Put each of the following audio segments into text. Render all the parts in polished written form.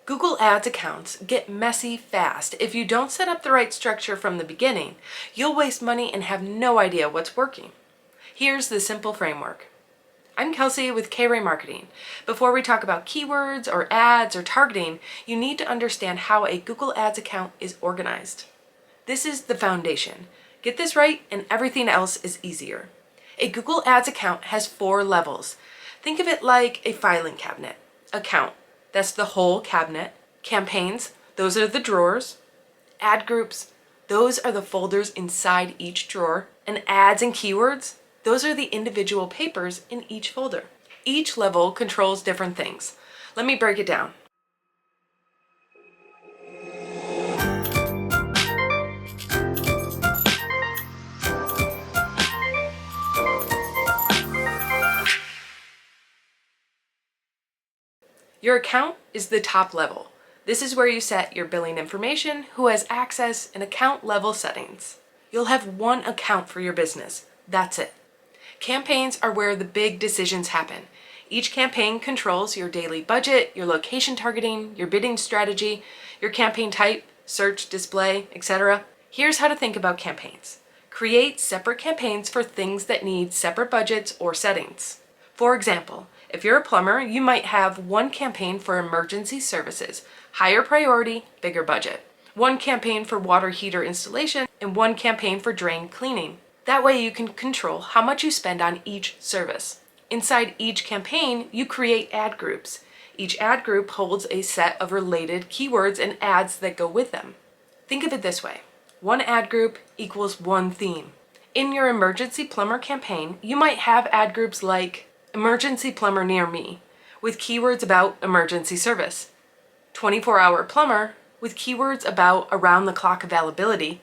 Google Ads accounts get messy fast. If you don't set up the right structure from the beginning, you'll waste money and have no idea what's working. Here's the simple framework. I'm Kelsey with KaeRae Marketing. Before we talk about keywords or ads or targeting, you need to understand how a Google Ads account is organized. This is the foundation. Get this right and everything else is easier. A Google Ads account has 4 levels. Think of it like a filing cabinet. Account, that's the whole cabinet. Campaigns, those are the drawers. Ad groups, those are the folders inside each drawer. And ads and keywords, those are the individual papers in each folder. Each level controls different things. Let me break it down. Your account is the top level. This is where you set your billing information, who has access, and account level settings. You'll have one account for your business. That's it. Campaigns are where the big decisions happen. Each campaign controls your daily budget, your location targeting, your bidding strategy, your campaign type, search, display, etc. Here's how to think about campaigns. Create separate campaigns for things that need separate budgets or settings. For example, if you're a plumber, you might have one campaign for emergency services, higher priority, bigger budget. One campaign for water heater installation and one campaign for drain cleaning. That way you can control how much you spend on each service. Inside each campaign, you create ad groups. Each ad group holds a set of related keywords and ads that go with them. Think of it this way. One ad group equals one theme. In your emergency plumber campaign, you might have ad groups like emergency plumber near me with keywords about emergency service, 24-hour plumber with keywords about around-the-clock availability,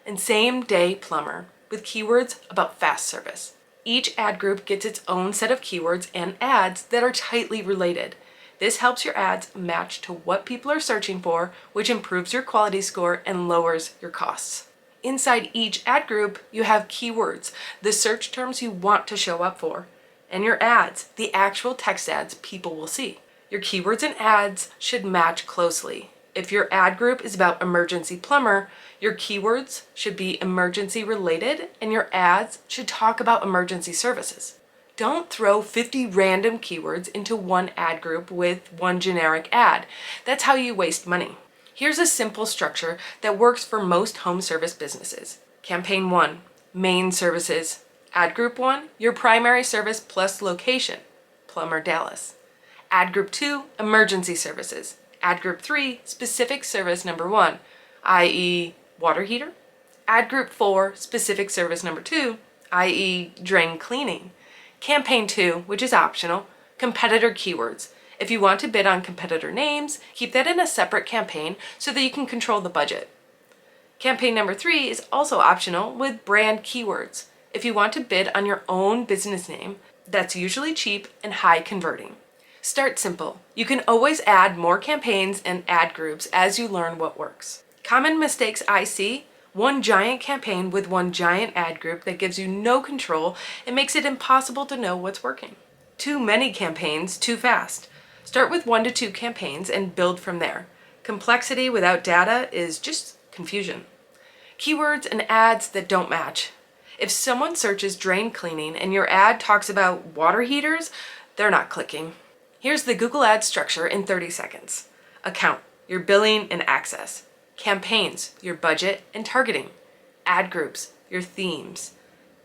and same-day plumber with keywords about fast service. Each ad group gets its own set of keywords and ads that are tightly related. This helps your ads match to what people are searching for, which improves your quality score and lowers your costs. Inside each ad group, you have keywords, the search terms you want to show up for, and your ads, the actual text ads people will see. Your keywords and ads should match closely. If your ad group is about emergency plumber, your keywords should be emergency related and your ads should talk about emergency services. Don't throw 50 random keywords into one ad group with one generic ad. That's how you waste money. Here's a simple structure that works for most home service businesses. Campaign 1, main services. Ad group 1, your primary service plus location, Plumber Dallas. Ad group 2, emergency services. Ad group 3, specific service number 1, i.e. water heater. Ad group 4, specific service number 2, i.e. drain cleaning. Campaign 2, which is optional, competitor keywords. If you want to bid on competitor names, keep that in a separate campaign so that you can control the budget. Campaign number 3 is also optional with brand keywords. If you want to bid on your own business name, that's usually cheap and high converting. Start simple. You can always add more campaigns and ad groups as you learn what works. Common mistakes I see: one giant campaign with one giant ad group that gives you no control and makes it impossible to know what's working. Too many campaigns too fast. Start with 1 to 2 campaigns and build from there. Complexity without data is just confusion. Keywords and ads that don't match. If someone searches drain cleaning and your ad talks about water heaters, they're not clicking. Here's the Google Ads structure in 30 seconds. Account, your billing and access. Campaigns, your budget and targeting. Ad groups, your themes.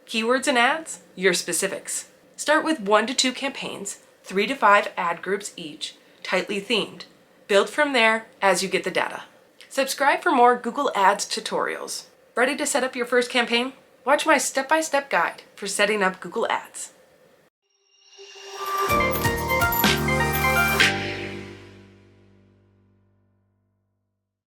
Keywords and ads, your specifics. Start with 1 to 2 campaigns, 3 to 5 ad groups each, tightly themed. Build from there as you get the data. Subscribe for more Google Ads tutorials. Ready to set up your first campaign? Watch my step-by-step guide for setting up Google Ads.